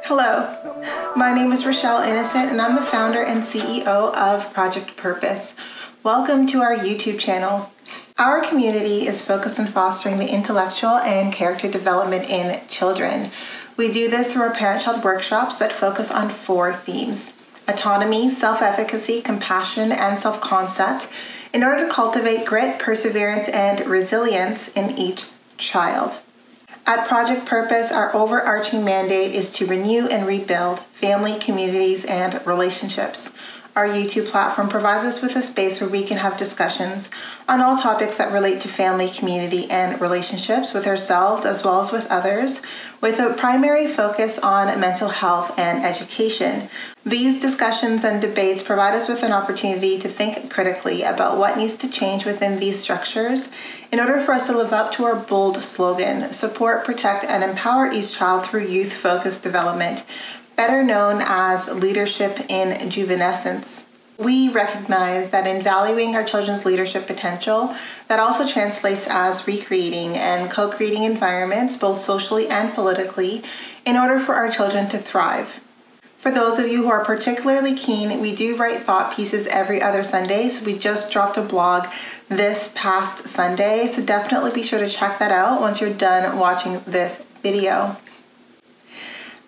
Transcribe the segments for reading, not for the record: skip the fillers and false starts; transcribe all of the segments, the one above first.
Hello, my name is Rochelle Innocent and I'm the founder and CEO of Project Purpose. Welcome to our YouTube channel. Our community is focused on fostering the intellectual and character development in children. We do this through our parent-child workshops that focus on 4 themes: autonomy, self-efficacy, compassion, and self-concept, in order to cultivate grit, perseverance, and resilience in each child. At Project Purpose, our overarching mandate is to renew and rebuild family, communities, and relationships. Our YouTube platform provides us with a space where we can have discussions on all topics that relate to family, community, and relationships with ourselves as well as with others, with a primary focus on mental health and education. These discussions and debates provide us with an opportunity to think critically about what needs to change within these structures in order for us to live up to our bold slogan: support, protect, and empower each child through youth-focused development, better known as leadership in juvenescence. We recognize that in valuing our children's leadership potential, that also translates as recreating and co-creating environments, both socially and politically, in order for our children to thrive. For those of you who are particularly keen, we do write thought pieces every other Sunday, so we just dropped a blog this past Sunday, so definitely be sure to check that out once you're done watching this video.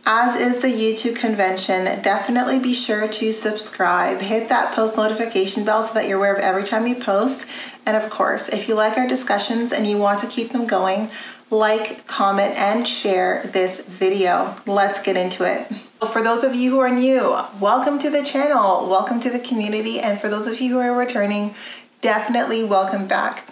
As is the YouTube convention, definitely be sure to subscribe. Hit that post notification bell so that you're aware of every time we post. And of course, if you like our discussions and you want to keep them going, like, comment, and share this video. Let's get into it. For those of you who are new, welcome to the channel, welcome to the community, and for those of you who are returning, definitely welcome back.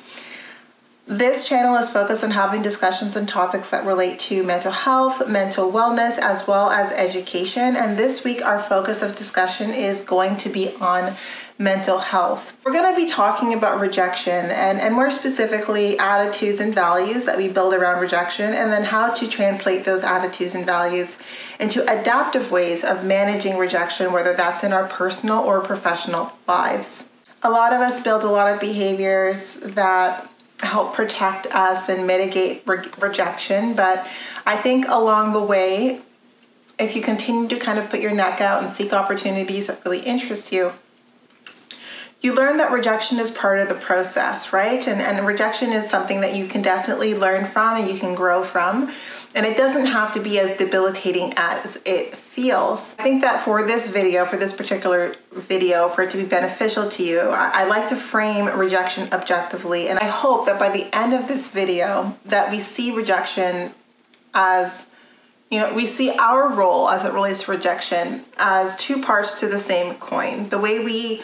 This channel is focused on having discussions on topics that relate to mental health, mental wellness, as well as education. And this week, our focus of discussion is going to be on mental health. We're going to be talking about rejection and more specifically attitudes and values that we build around rejection, and then how to translate those attitudes and values into adaptive ways of managing rejection, whether that's in our personal or professional lives. A lot of us build a lot of behaviors that help protect us and mitigate rejection, but I think along the way, if you continue to kind of put your neck out and seek opportunities that really interest you, you learn that rejection is part of the process, right? And rejection is something that you can definitely learn from and you can grow from. And it doesn't have to be as debilitating as it feels. I think that for this video, for this particular video, for it to be beneficial to you, I like to frame rejection objectively. And I hope that by the end of this video that we see rejection as, we see our role as it relates to rejection as 2 parts to the same coin. The way we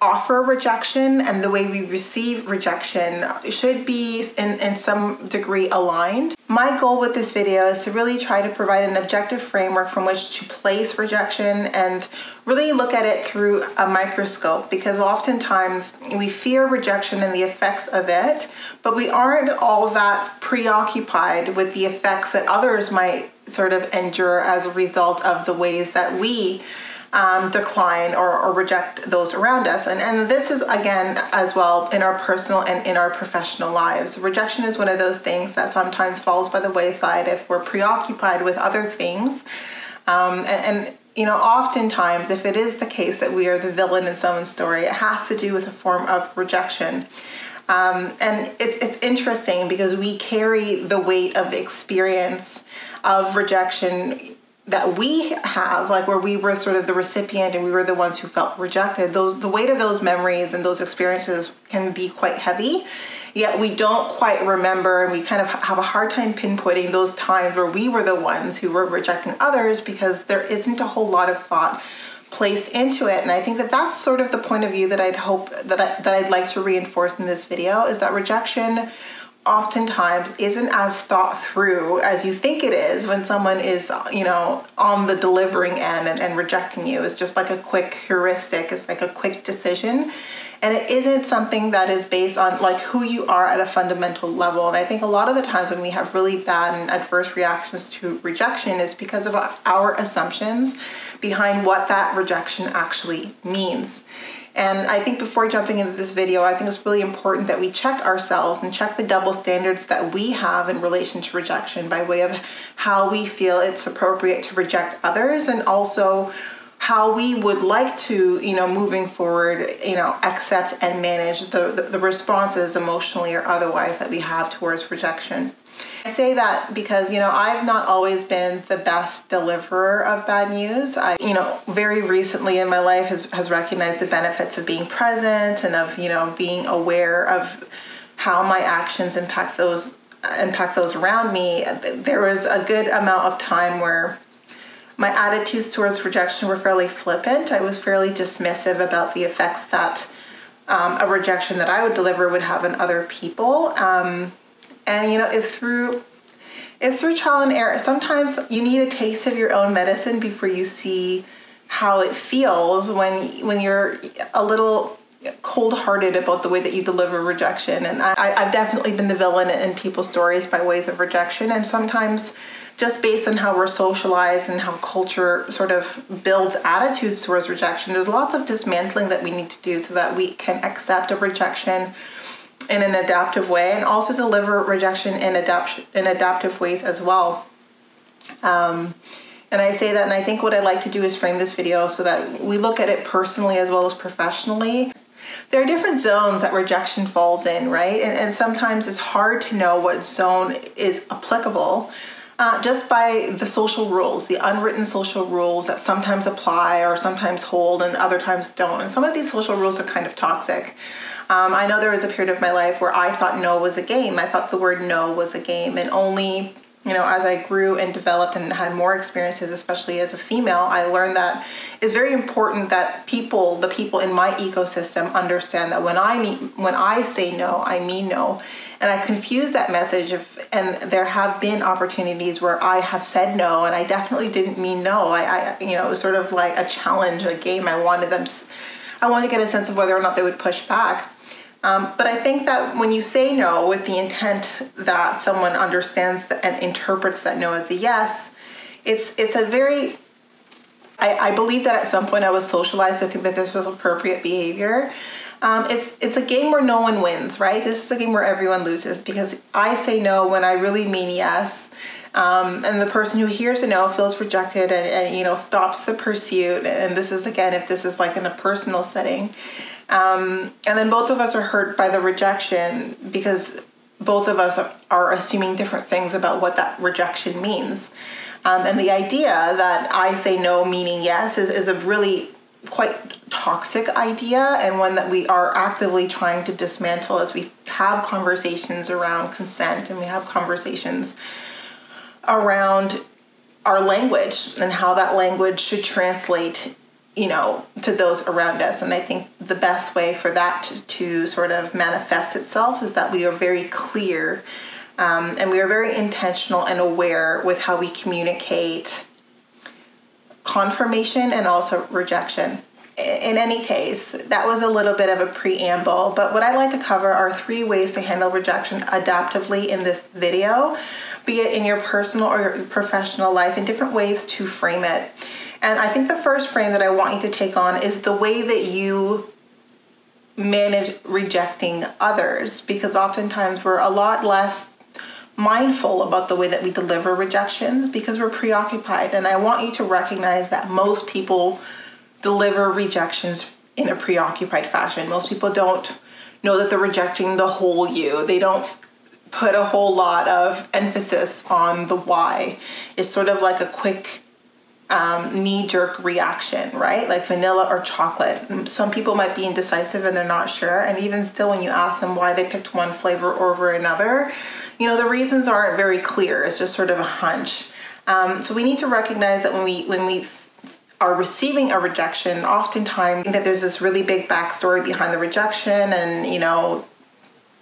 offer rejection and the way we receive rejection should be in some degree aligned. My goal with this video is to really try to provide an objective framework from which to place rejection and really look at it through a microscope, because oftentimes we fear rejection and the effects of it, but we aren't all that preoccupied with the effects that others might sort of endure as a result of the ways that we decline or reject those around us. And this is, again, as well in our personal and in our professional lives. Rejection is one of those things that sometimes falls by the wayside if we're preoccupied with other things. Oftentimes, if it is the case that we are the villain in someone's story, it has to do with a form of rejection. And it's interesting because we carry the weight of experience of rejection that we have, like where we were sort of the recipient and we were the ones who felt rejected. The weight of those memories and those experiences can be quite heavy, yet we don't quite remember, and we kind of have a hard time pinpointing those times where we were the ones who were rejecting others because there isn't a whole lot of thought placed into it. And I think that that's sort of the point of view that I'd like to reinforce in this video, is that rejection oftentimes isn't as thought through as you think it is when someone is, on the delivering end and rejecting you. It's just like a quick heuristic. It's like a quick decision. And it isn't something that is based on like who you are at a fundamental level. And I think a lot of the times when we have really bad and adverse reactions to rejection is because of our assumptions behind what that rejection actually means. And I think before jumping into this video, I think it's really important that we check ourselves and check the double standards that we have in relation to rejection by way of how we feel it's appropriate to reject others, and also how we would like to, moving forward, accept and manage the responses emotionally or otherwise that we have towards rejection. I say that because, I've not always been the best deliverer of bad news. I, very recently in my life has recognized the benefits of being present and of, being aware of how my actions impact those around me. There was a good amount of time where my attitudes towards rejection were fairly flippant. I was fairly dismissive about the effects that a rejection that I would deliver would have on other people. It's through trial and error. Sometimes you need a taste of your own medicine before you see how it feels when you're a little cold-hearted about the way that you deliver rejection. And I've definitely been the villain in people's stories by ways of rejection. And sometimes just based on how we're socialized and how culture sort of builds attitudes towards rejection, there's lots of dismantling that we need to do so that we can accept a rejection in an adaptive way and also deliver rejection in adaptive ways as well. And I say that, and I think what I'd like to do is frame this video so that we look at it personally as well as professionally. There are different zones that rejection falls in, right? And sometimes it's hard to know what zone is applicable just by the social rules, the unwritten social rules that sometimes apply or sometimes hold and other times don't. And some of these social rules are kind of toxic. I know there was a period of my life where I thought no was a game. I thought the word no was a game, and only as I grew and developed and had more experiences, especially as a female, I learned that it's very important that the people in my ecosystem understand that when I say no, I mean no. And I confuse that message and there have been opportunities where I have said no, and I definitely didn't mean no. It was sort of like a challenge, a game. I wanted to get a sense of whether or not they would push back. But I think that when you say no with the intent that someone understands and interprets that no as a yes, it's a very, I believe that at some point I was socialized to think that this was appropriate behavior. It's a game where no one wins, right? This is a game where everyone loses because I say no when I really mean yes. And the person who hears a no feels rejected and stops the pursuit. And this is, again, if this is like in a personal setting. And then both of us are hurt by the rejection because both of us are assuming different things about what that rejection means. And the idea that I say no meaning yes is a really quite toxic idea, and one that we are actively trying to dismantle as we have conversations around consent and we have conversations around our language and how that language should translate to those around us. And I think the best way for that to sort of manifest itself is that we are very clear and we are very intentional and aware with how we communicate confirmation and also rejection. In any case, that was a little bit of a preamble, but what I'd like to cover are 3 ways to handle rejection adaptively in this video, be it in your personal or your professional life, and different ways to frame it. And I think the first frame that I want you to take on is the way that you manage rejecting others, because oftentimes we're a lot less mindful about the way that we deliver rejections because we're preoccupied. And I want you to recognize that most people deliver rejections in a preoccupied fashion. Most people don't know that they're rejecting the whole you. They don't put a whole lot of emphasis on the why. It's sort of like a quick knee-jerk reaction, right? Like vanilla or chocolate. Some people might be indecisive and they're not sure. And even still, when you ask them why they picked one flavor over another, the reasons aren't very clear. It's just sort of a hunch. So we need to recognize that when we are receiving a rejection, oftentimes that there's this really big backstory behind the rejection, and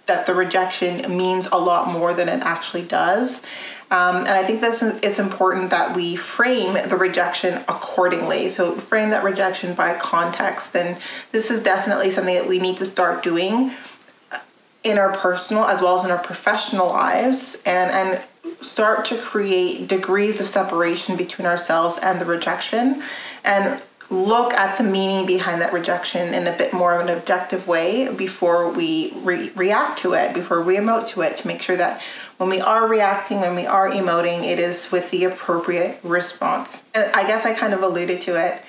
that the rejection means a lot more than it actually does. And I think it's important that we frame the rejection accordingly. So frame that rejection by context. And this is definitely something that we need to start doing in our personal as well as in our professional lives, and start to create degrees of separation between ourselves and the rejection. And look at the meaning behind that rejection in a bit more of an objective way before we react to it, before we emote to it, to make sure that when we are reacting, when we are emoting, it is with the appropriate response. And I guess I kind of alluded to it.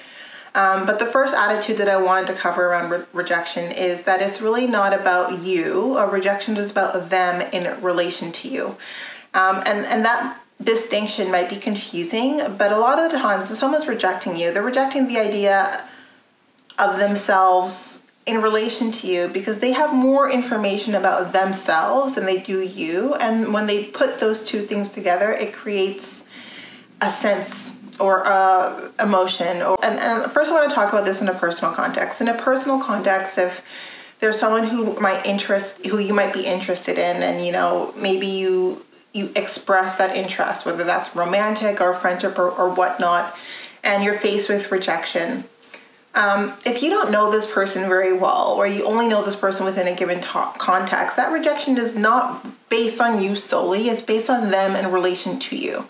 But the first attitude that I wanted to cover around rejection is that it's really not about you. A rejection is about them in relation to you. And that distinction might be confusing, but a lot of the times when someone's rejecting you, they're rejecting the idea of themselves in relation to you because they have more information about themselves than they do you. And when they put those two things together, it creates a sense or emotion. And first I want to talk about this in a personal context. In a personal context, if there's someone who you might be interested in, and maybe you express that interest, whether that's romantic or friendship or whatnot, and you're faced with rejection. If you don't know this person very well, or you only know this person within a given context, that rejection is not based on you solely, it's based on them in relation to you.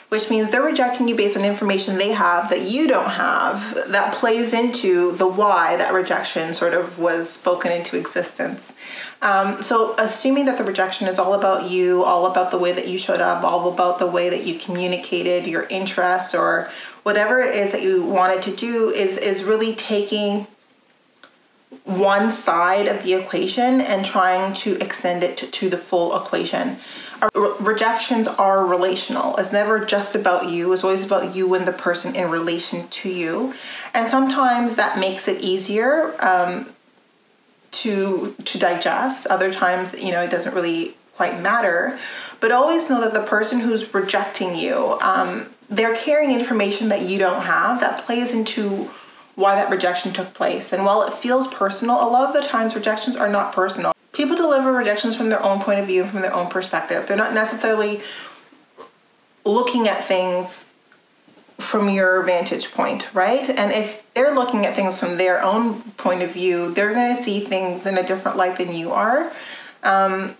Which means they're rejecting you based on information they have that you don't have, that plays into the why that rejection sort of was spoken into existence. So assuming that the rejection is all about you, all about the way that you showed up, all about the way that you communicated your interests or whatever it is that you wanted to do is really taking one side of the equation and trying to extend it to the full equation. Rejections are relational. It's never just about you. It's always about you and the person in relation to you. And sometimes that makes it easier to digest. Other times, it doesn't really quite matter. But always know that the person who's rejecting you, they're carrying information that you don't have that plays into why that rejection took place. And while it feels personal, a lot of the times rejections are not personal. People deliver rejections from their own point of view and from their own perspective. They're not necessarily looking at things from your vantage point, right? And if they're looking at things from their own point of view, they're going to see things in a different light than you are. And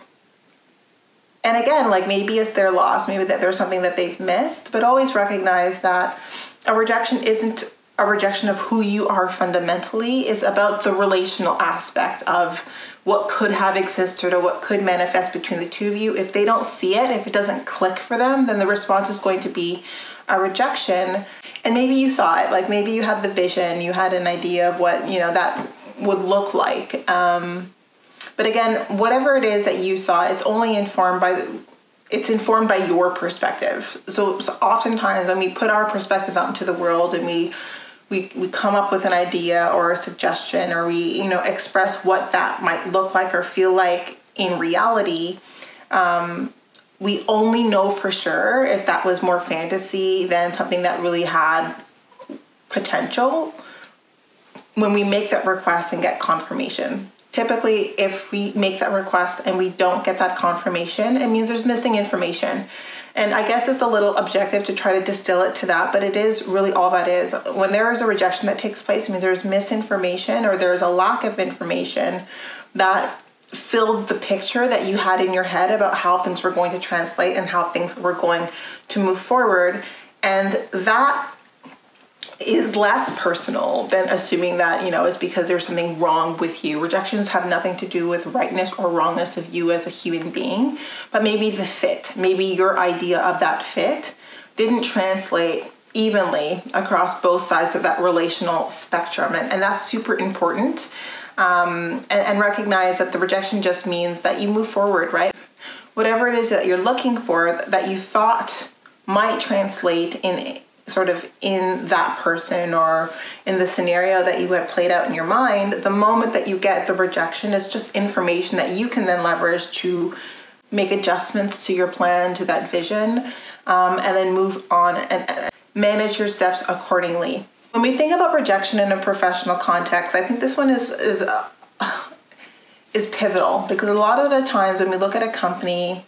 again, maybe it's their loss, maybe that there's something that they've missed, but always recognize that a rejection isn't a rejection of who you are fundamentally. Is about the relational aspect of what could have existed or what could manifest between the two of you. If they don't see it, if it doesn't click for them, then the response is going to be a rejection. And maybe you saw it, maybe you had the vision, you had an idea of what, that would look like. But again, whatever it is that you saw, it's only informed by your perspective. So oftentimes when we put our perspective out into the world and we come up with an idea or a suggestion, or we, express what that might look like or feel like in reality, we only know for sure if that was more fantasy than something that really had potential when we make that request and get confirmation. Typically, if we make that request and we don't get that confirmation, it means there's missing information. And I guess it's a little objective to try to distill it to that, but it is really all that is. When there is a rejection that takes place, it means there's misinformation or there's a lack of information that filled the picture that you had in your head about how things were going to translate and how things were going to move forward. And that is less personal than assuming that, it's because there's something wrong with you. Rejections have nothing to do with rightness or wrongness of you as a human being, but maybe the fit, maybe your idea of that fit didn't translate evenly across both sides of that relational spectrum. And that's super important. And recognize that the rejection just means that you move forward, right? Whatever it is that you're looking for that you thought might translate in that person or in the scenario that you had played out in your mind, the moment that you get the rejection is just information that you can then leverage to make adjustments to your plan, to that vision, and then move on and manage your steps accordingly. When we think about rejection in a professional context, I think this one is pivotal, because a lot of the times when we look at a company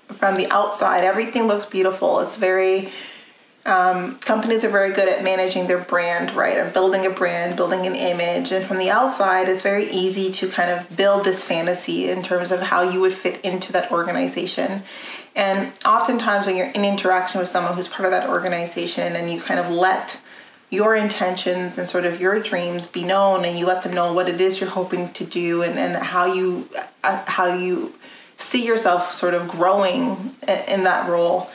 from the outside, everything looks beautiful. It's very companies are very good at managing their brand, right? Or building a brand, building an image. And from the outside, it's very easy to kind of build this fantasy in terms of how you would fit into that organization. And oftentimes when you're in interaction with someone who's part of that organization and you kind of let your intentions and sort of your dreams be known, and you let them know what it is you're hoping to do, and how you see yourself sort of growing in that role.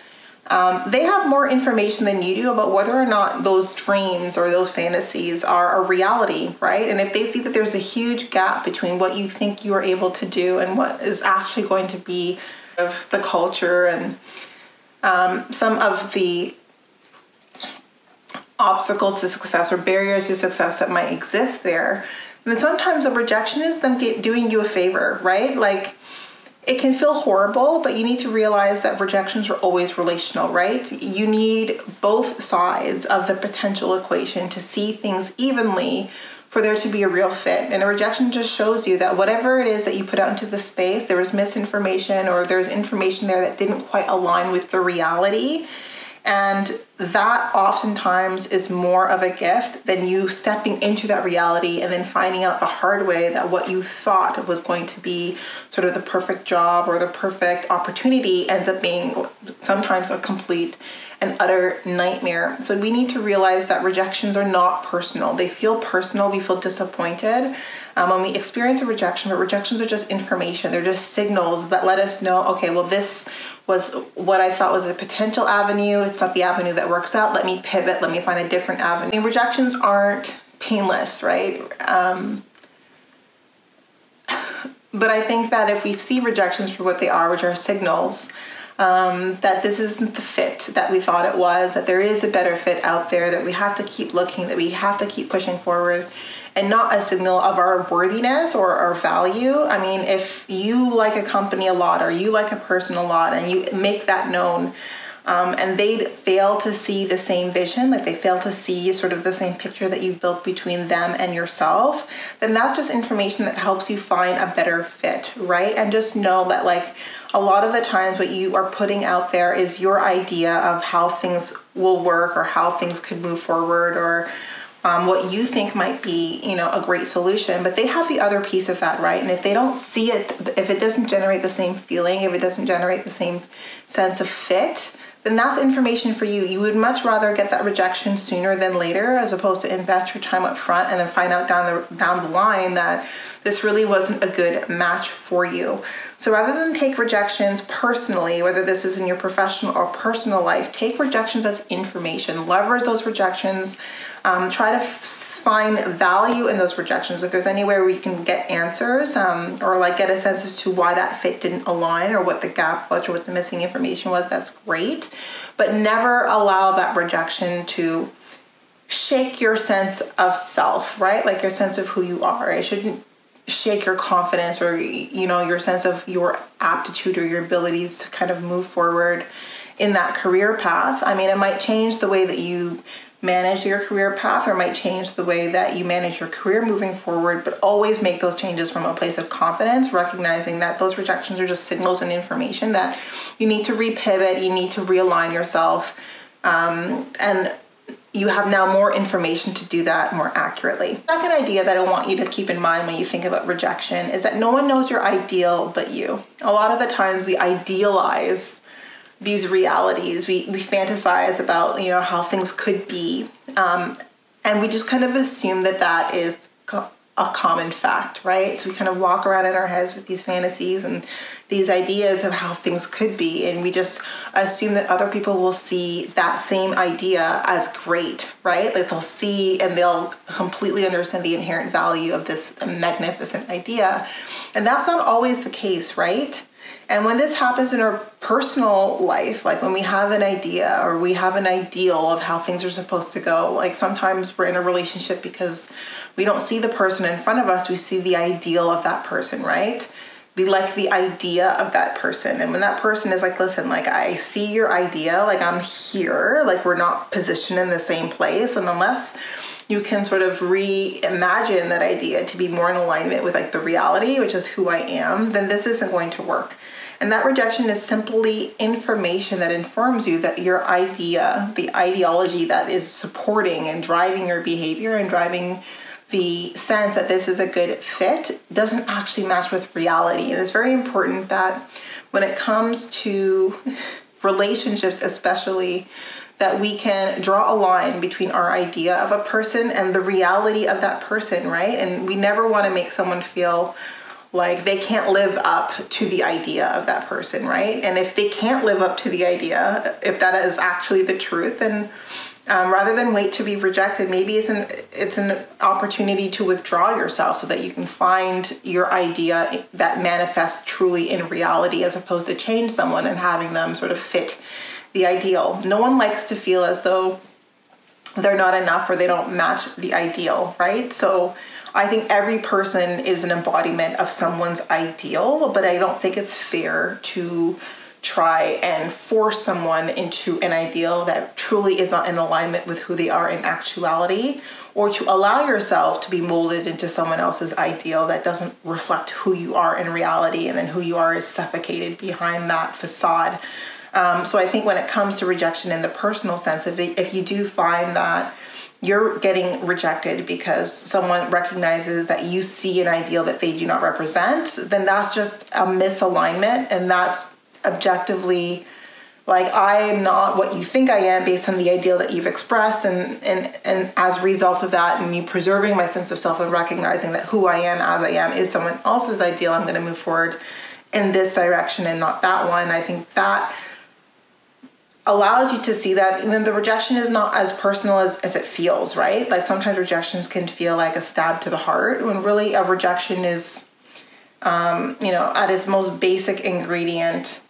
They have more information than you do about whether or not those dreams or those fantasies are a reality, right? And if they see that there's a huge gap between what you think you are able to do and what is actually going to be of the culture and some of the obstacles to success or barriers to success that might exist there, then sometimes a rejection is them doing you a favor, right? Like, it can feel horrible, but you need to realize that rejections are always relational, right? You need both sides of the potential equation to see things evenly for there to be a real fit. And a rejection just shows you that whatever it is that you put out into the space, there was misinformation or there's information there that didn't quite align with the reality. And that oftentimes is more of a gift than you stepping into that reality and then finding out the hard way that what you thought was going to be sort of the perfect job or the perfect opportunity ends up being sometimes a complete and utter nightmare. So we need to realize that rejections are not personal. They feel personal. We feel disappointed when we experience a rejection, but rejections are just information. They're just signals that let us know, okay, well, this was what I thought was a potential avenue. It's not the avenue that works out. Let me pivot. Let me find a different avenue. Rejections aren't painless, right? But I think that if we see rejections for what they are, which are signals, that this isn't the fit that we thought it was, that there is a better fit out there, that we have to keep looking, that we have to keep pushing forward, and not a signal of our worthiness or our value. I mean, if you like a company a lot or you like a person a lot and you make that known, and they fail to see the same vision, like they fail to see sort of the same picture that you've built between them and yourself, then that's just information that helps you find a better fit, right? And just know that, like, a lot of the times what you are putting out there is your idea of how things will work or how things could move forward, or what you think might be, a great solution, but they have the other piece of that, right? And if they don't see it, if it doesn't generate the same feeling, if it doesn't generate the same sense of fit, then that's information for you. You would much rather get that rejection sooner than later, as opposed to invest your time up front and then find out down the line that this really wasn't a good match for you. So rather than take rejections personally, whether this is in your professional or personal life, take rejections as information. Leverage those rejections. Try to find value in those rejections. If there's anywhere where you can get answers or like get a sense as to why that fit didn't align or what the gap was or what the missing information was, that's great. But never allow that rejection to shake your sense of self, right? Like your sense of who you are. It shouldn't shake your confidence or, your sense of your aptitude or your abilities to kind of move forward in that career path. I mean, it might change the way that you manage your career path, or might change the way that you manage your career moving forward, but always make those changes from a place of confidence, recognizing that those rejections are just signals and information that you need to repivot, you need to realign yourself, and you have now more information to do that more accurately. The second idea that I want you to keep in mind when you think about rejection is that no one knows your ideal but you. A lot of the times we idealize these realities. We fantasize about, how things could be. And we just kind of assume that that is a common fact, right? So we kind of walk around in our heads with these fantasies and these ideas of how things could be. And we just assume that other people will see that same idea as great, right? Like they'll see and they'll completely understand the inherent value of this magnificent idea. And that's not always the case, right? And when this happens in our personal life, like when we have an idea or we have an ideal of how things are supposed to go, like sometimes we're in a relationship because we don't see the person in front of us, we see the ideal of that person, right? We like the idea of that person. And when that person is like, listen, like I see your idea, like I'm here, like we're not positioned in the same place. And unless you can sort of reimagine that idea to be more in alignment with like the reality, which is who I am, then this isn't going to work. And that rejection is simply information that informs you that your idea, the ideology that is supporting and driving your behavior and driving the sense that this is a good fit, doesn't actually match with reality. And it's very important that when it comes to relationships especially, that we can draw a line between our idea of a person and the reality of that person, right? And we never want to make someone feel like they can't live up to the idea of that person, right? And if they can't live up to the idea, if that is actually the truth, then rather than wait to be rejected, maybe it's an opportunity to withdraw yourself so that you can find your idea that manifests truly in reality, as opposed to change someone and having them sort of fit the ideal. No one likes to feel as though they're not enough or they don't match the ideal, right? So I think every person is an embodiment of someone's ideal, but I don't think it's fair to try and force someone into an ideal that truly is not in alignment with who they are in actuality, or to allow yourself to be molded into someone else's ideal that doesn't reflect who you are in reality, and then who you are is suffocated behind that facade. So I think when it comes to rejection in the personal sense, if you do find that you're getting rejected because someone recognizes that you see an ideal that they do not represent, then that's just a misalignment, and that's objectively like, I am not what you think I am based on the ideal that you've expressed, and as a result of that, and me preserving my sense of self and recognizing that who I am as I am is someone else's ideal, I'm going to move forward in this direction and not that one. I think that allows you to see that, and then the rejection is not as personal as it feels, right? Like sometimes rejections can feel like a stab to the heart, when really a rejection is, at its most basic ingredient,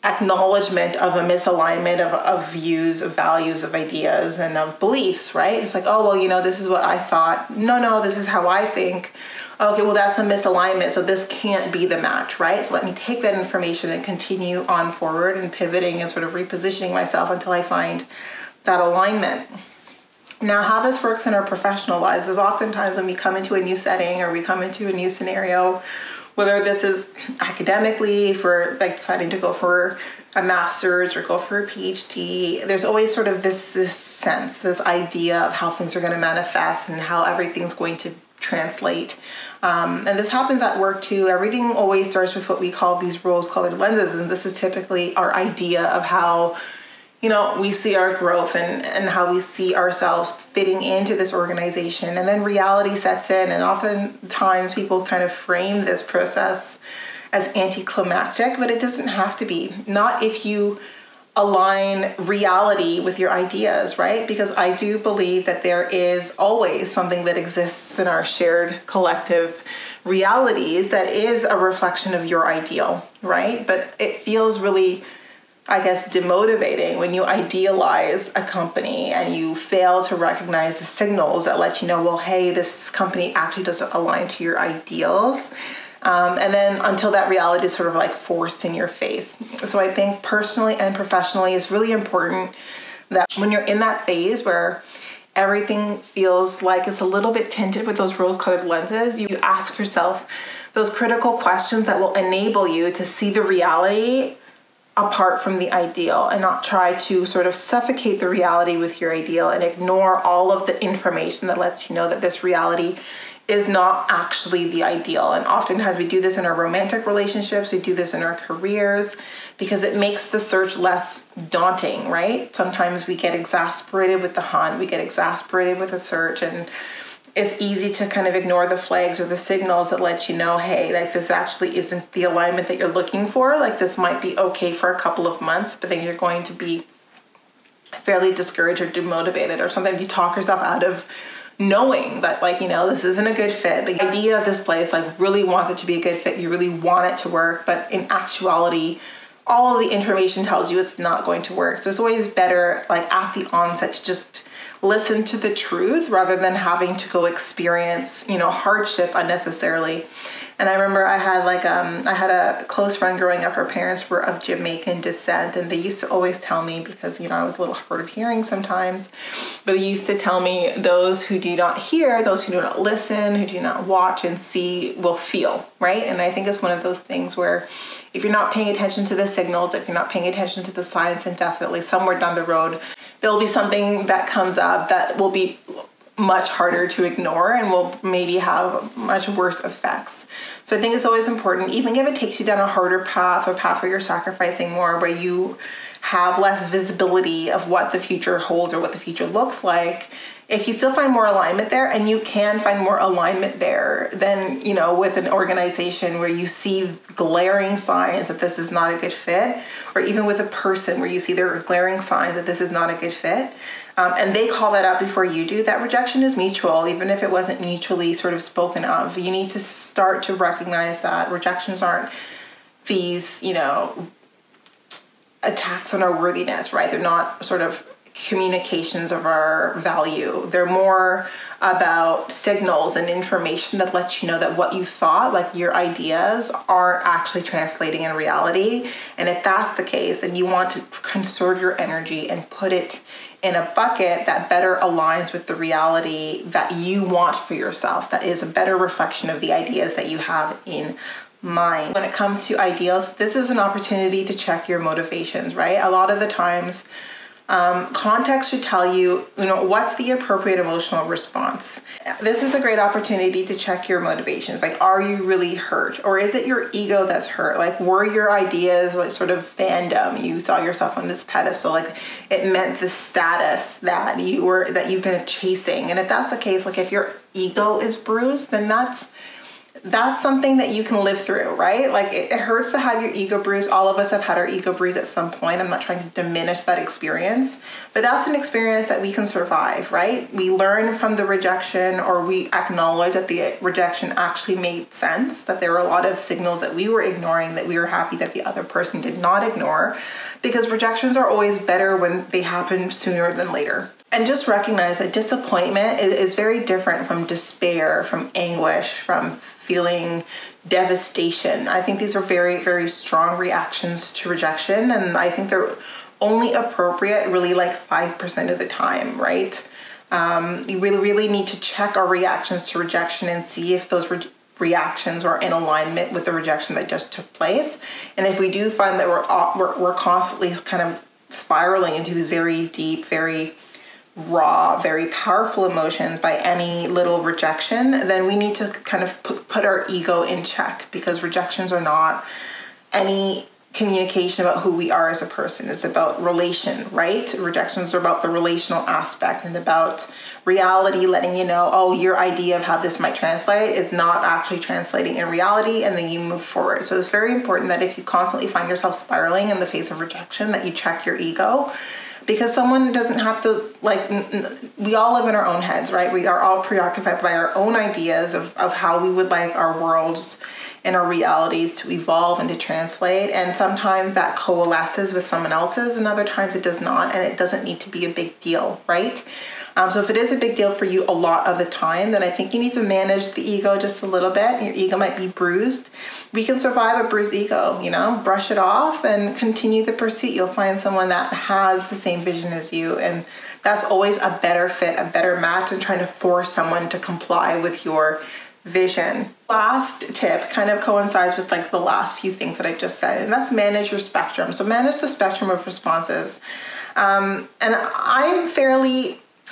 acknowledgement of a misalignment of views, of values, of ideas, and of beliefs, right? It's like, oh, well, this is what I thought. No, this is how I think. Okay, well, that's a misalignment, so this can't be the match, right? So let me take that information and continue on forward and pivoting and sort of repositioning myself until I find that alignment. Now, how this works in our professional lives is oftentimes when we come into a new setting or we come into a new scenario, whether this is academically for like deciding to go for a master's or go for a PhD, there's always sort of this sense, this idea of how things are going to manifest and how everything's going to translate. And this happens at work too. Everything always starts with what we call these rose-colored lenses. And this is typically our idea of how, we see our growth and how we see ourselves fitting into this organization. And then reality sets in. And oftentimes people kind of frame this process as anticlimactic, but it doesn't have to be. Not if you align reality with your ideas, right? Because I do believe that there is always something that exists in our shared collective realities that is a reflection of your ideal, right? But it feels really, I guess, demotivating when you idealize a company and you fail to recognize the signals that let you know, well, hey, this company actually doesn't align to your ideals. And then until that reality is sort of like forced in your face. So I think personally and professionally, it's really important that when you're in that phase where everything feels like it's a little bit tinted with those rose-colored lenses, you ask yourself those critical questions that will enable you to see the reality apart from the ideal, and not try to sort of suffocate the reality with your ideal and ignore all of the information that lets you know that this reality is not actually the ideal. And oftentimes we do this in our romantic relationships, we do this in our careers, because it makes the search less daunting, right? Sometimes we get exasperated with the hunt, we get exasperated with the search, and it's easy to kind of ignore the flags or the signals that let you know, hey, like this actually isn't the alignment that you're looking for. Like this might be okay for a couple of months, but then you're going to be fairly discouraged or demotivated, or sometimes you talk yourself out of knowing that, like, this isn't a good fit, but the idea of this place, like, really wants it to be a good fit. You really want it to work, but in actuality, all of the information tells you it's not going to work. So it's always better, like, at the onset to just listen to the truth rather than having to go experience, hardship unnecessarily. And I remember I had a close friend growing up. Her parents were of Jamaican descent, and they used to always tell me, because, I was a little hard of hearing sometimes, but they used to tell me, those who do not hear, those who do not listen, who do not watch and see will feel, right? And I think it's one of those things where if you're not paying attention to the signals, if you're not paying attention to the signs, then definitely somewhere down the road, there'll be something that comes up that will be much harder to ignore and will maybe have much worse effects. So I think it's always important, even if it takes you down a harder path, or path where you're sacrificing more, where you have less visibility of what the future holds or what the future looks like, if you still find more alignment there, and you can find more alignment there than, you know, with an organization where you see glaring signs that this is not a good fit, or even with a person where you see there are glaring signs that this is not a good fit, and they call that out before you do, that rejection is mutual, even if it wasn't mutually sort of spoken of. You need to start to recognize that rejections aren't these, you know, attacks on our worthiness, right? They're not sort of communications of our value. They're more about signals and information that lets you know that what you thought, like your ideas, aren't actually translating in reality. And if that's the case, then you want to conserve your energy and put it in a bucket that better aligns with the reality that you want for yourself, that is a better reflection of the ideas that you have in mind. When it comes to ideals, this is an opportunity to check your motivations, right? A lot of the times, context should tell you, you know, what's the appropriate emotional response. This is a great opportunity to check your motivations. Like, are you really hurt? Or is it your ego that's hurt? Like, were your ideas like sort of fandom? You saw yourself on this pedestal, like it meant the status that you've been chasing. And if that's the case, like if your ego is bruised, then that's something that you can live through, right? Like it hurts to have your ego bruised. All of us have had our ego bruised at some point. I'm not trying to diminish that experience, but that's an experience that we can survive, right? We learn from the rejection, or we acknowledge that the rejection actually made sense, that there were a lot of signals that we were ignoring that we were happy that the other person did not ignore, because rejections are always better when they happen sooner than later. And just recognize that disappointment is very different from despair, from anguish, from feeling devastation. I think these are very, very strong reactions to rejection, and I think they're only appropriate really like 5% of the time, right? You really need to check our reactions to rejection and see if those reactions are in alignment with the rejection that just took place. And if we do find that we're constantly kind of spiraling into these very deep, very raw, very powerful emotions by any little rejection, then we need to kind of put our ego in check, because rejections are not any communication about who we are as a person. It's about relation, right? Rejections are about the relational aspect and about reality letting you know, oh, your idea of how this might translate is not actually translating in reality, and then you move forward. So it's very important that if you constantly find yourself spiraling in the face of rejection, that you check your ego. Because someone doesn't have to, like, we all live in our own heads, right? We are all preoccupied by our own ideas of how we would like our worlds and our realities to evolve and to translate. And sometimes that coalesces with someone else's, and other times it does not, and it doesn't need to be a big deal, right? So if it is a big deal for you a lot of the time, then I think you need to manage the ego just a little bit. Your ego might be bruised. We can survive a bruised ego, you know, brush it off and continue the pursuit. You'll find someone that has the same vision as you, and that's always a better fit, a better match than trying to force someone to comply with your vision. Last tip kind of coincides with like the last few things that I just said, and that's manage your spectrum. So manage the spectrum of responses.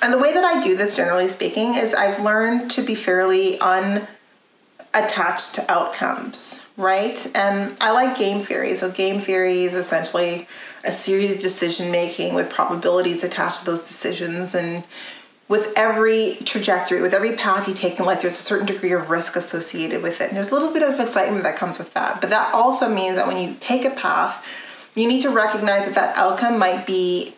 And the way that I do this, generally speaking, is I've learned to be fairly unattached to outcomes, right? And I like game theory. So game theory is essentially a series of decision making with probabilities attached to those decisions. And with every trajectory, with every path you take in life, there's a certain degree of risk associated with it. And there's a little bit of excitement that comes with that. But that also means that when you take a path, you need to recognize that that outcome might be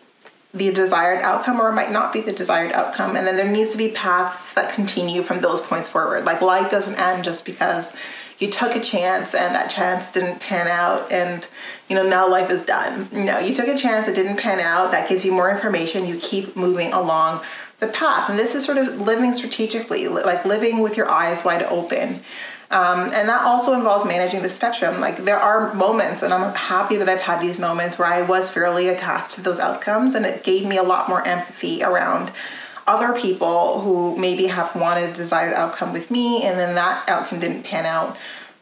the desired outcome, or it might not be the desired outcome. And then there needs to be paths that continue from those points forward. Like life doesn't end just because you took a chance and that chance didn't pan out and, you know, now life is done. No, you took a chance, it didn't pan out. That gives you more information. You keep moving along the path. And this is sort of living strategically, like living with your eyes wide open. And that also involves managing the spectrum. Like there are moments, and I'm happy that I've had these moments where I was fairly attached to those outcomes, and it gave me a lot more empathy around other people who maybe have wanted a desired outcome with me, and then that outcome didn't pan out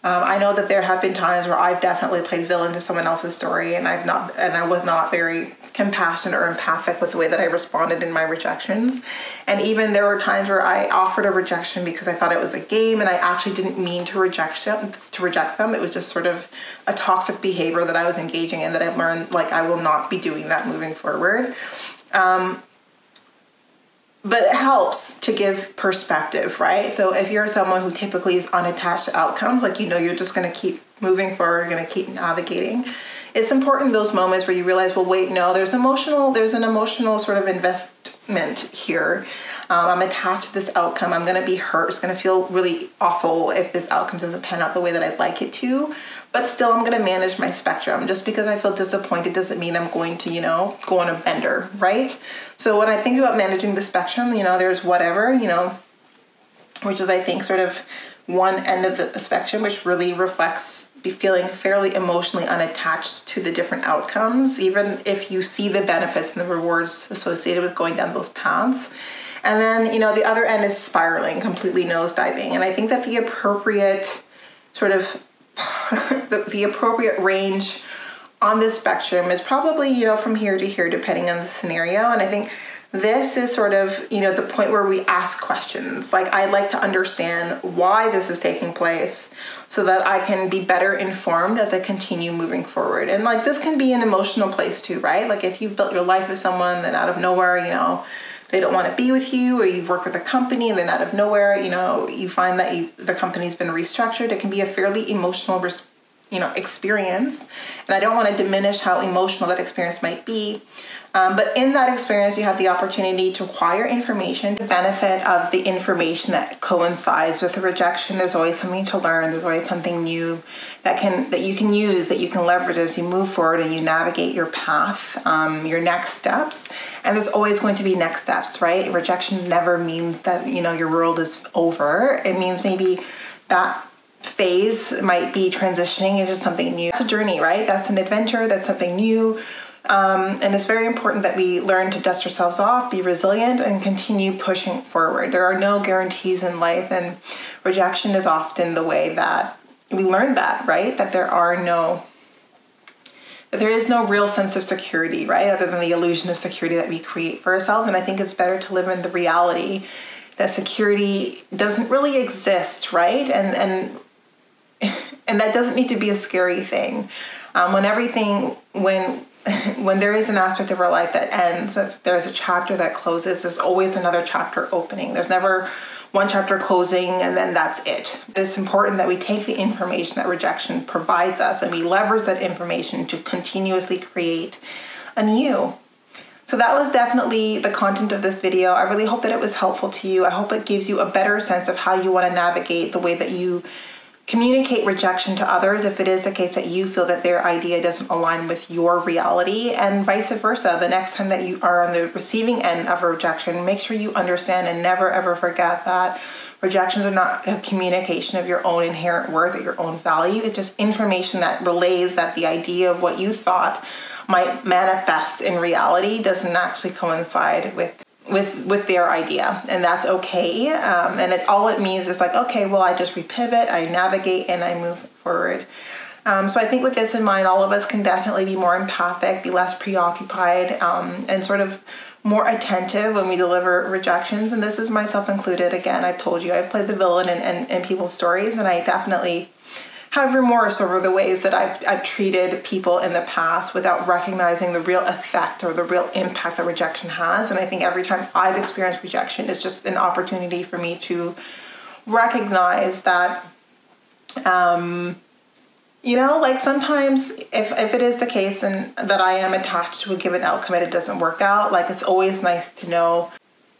I know that there have been times where I've definitely played villain to someone else's story, and I was not very compassionate or empathic with the way that I responded in my rejections. And even there were times where I offered a rejection because I thought it was a game, and I actually didn't mean to reject them. It was just sort of a toxic behavior that I was engaging in that I've learned, like, I will not be doing that moving forward. But it helps to give perspective, right? So if you're someone who typically is unattached to outcomes, like, you're just going to keep moving forward, you're going to keep navigating. It's important in those moments where you realize, well, wait, no, there's an emotional sort of investment here. I'm attached to this outcome. I'm going to be hurt. It's going to feel really awful if this outcome doesn't pan out the way that I'd like it to. But still, I'm going to manage my spectrum. Just because I feel disappointed doesn't mean I'm going to, go on a bender, right? So when I think about managing the spectrum, there's whatever, which is, I think, sort of one end of the spectrum, which really reflects feeling fairly emotionally unattached to the different outcomes, even if you see the benefits and the rewards associated with going down those paths. And then, the other end is spiraling, completely nosediving. And I think that the appropriate sort of, the appropriate range on this spectrum is probably, from here to here, depending on the scenario. And I think this is sort of, the point where we ask questions. Like, I'd like to understand why this is taking place so that I can be better informed as I continue moving forward. And like, this can be an emotional place too, right? Like, if you've built your life with someone, then out of nowhere, they don't want to be with you, or you've worked with a company and then out of nowhere, you find that the company's been restructured. It can be a fairly emotional experience. And I don't want to diminish how emotional that experience might be. But in that experience, you have the opportunity to acquire information. The benefit of the information that coincides with the rejection, there's always something to learn. There's always something new that you can use, that you can leverage as you move forward and you navigate your path, your next steps. And there's always going to be next steps, right? Rejection never means that, your world is over. It means maybe that phase might be transitioning into something new. It's a journey, right? That's an adventure. That's something new. And it's very important that we learn to dust ourselves off, be resilient, and continue pushing forward. There are no guarantees in life, and rejection is often the way that we learn that, right? That there is no real sense of security, right? Other than the illusion of security that we create for ourselves. And I think it's better to live in the reality that security doesn't really exist, right? And that doesn't need to be a scary thing. When there is an aspect of our life that ends, if there's a chapter that closes, there's always another chapter opening. There's never one chapter closing and then that's it. It's important that we take the information that rejection provides us and we leverage that information to continuously create anew. So that was definitely the content of this video. I really hope that it was helpful to you. I hope it gives you a better sense of how you want to navigate the way that you communicate rejection to others if it is the case that you feel that their idea doesn't align with your reality, and vice versa. The next time that you are on the receiving end of a rejection, make sure you understand and never ever forget that rejections are not a communication of your own inherent worth or your own value. It's just information that relays that the idea of what you thought might manifest in reality doesn't actually coincide with their idea, and that's okay. And all it means is like, okay, well, I just repivot, I navigate, and I move forward. So I think with this in mind, all of us can definitely be more empathic, be less preoccupied, and sort of more attentive when we deliver rejections. And this is myself included. Again, I've told you, I've played the villain in people's stories, and I definitely have remorse over the ways that I've treated people in the past without recognizing the real effect or the real impact that rejection has. And I think every time I've experienced rejection, it's just an opportunity for me to recognize that, like sometimes if it is the case and that I am attached to a given outcome and it doesn't work out, like it's always nice to know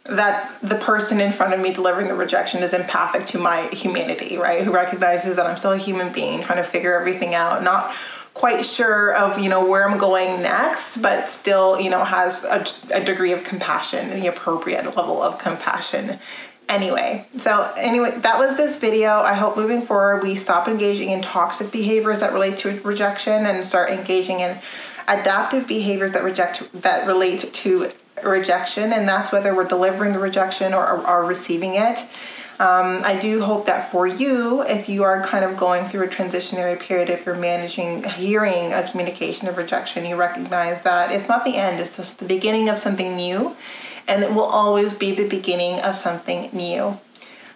that the person in front of me delivering the rejection is empathic to my humanity, right? Who recognizes that I'm still a human being trying to figure everything out, not quite sure of, where I'm going next, but still, has a degree of compassion, the appropriate level of compassion. Anyway, that was this video. I hope moving forward, we stop engaging in toxic behaviors that relate to rejection and start engaging in adaptive behaviors that relate to rejection, and that's whether we're delivering the rejection or receiving it. I do hope that for you, if you are kind of going through a transitionary period, if you're hearing a communication of rejection, you recognize that it's not the end, it's just the beginning of something new, and it will always be the beginning of something new.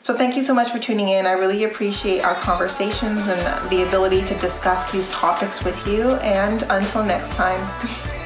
So thank you so much for tuning in. I really appreciate our conversations and the ability to discuss these topics with you, and until next time.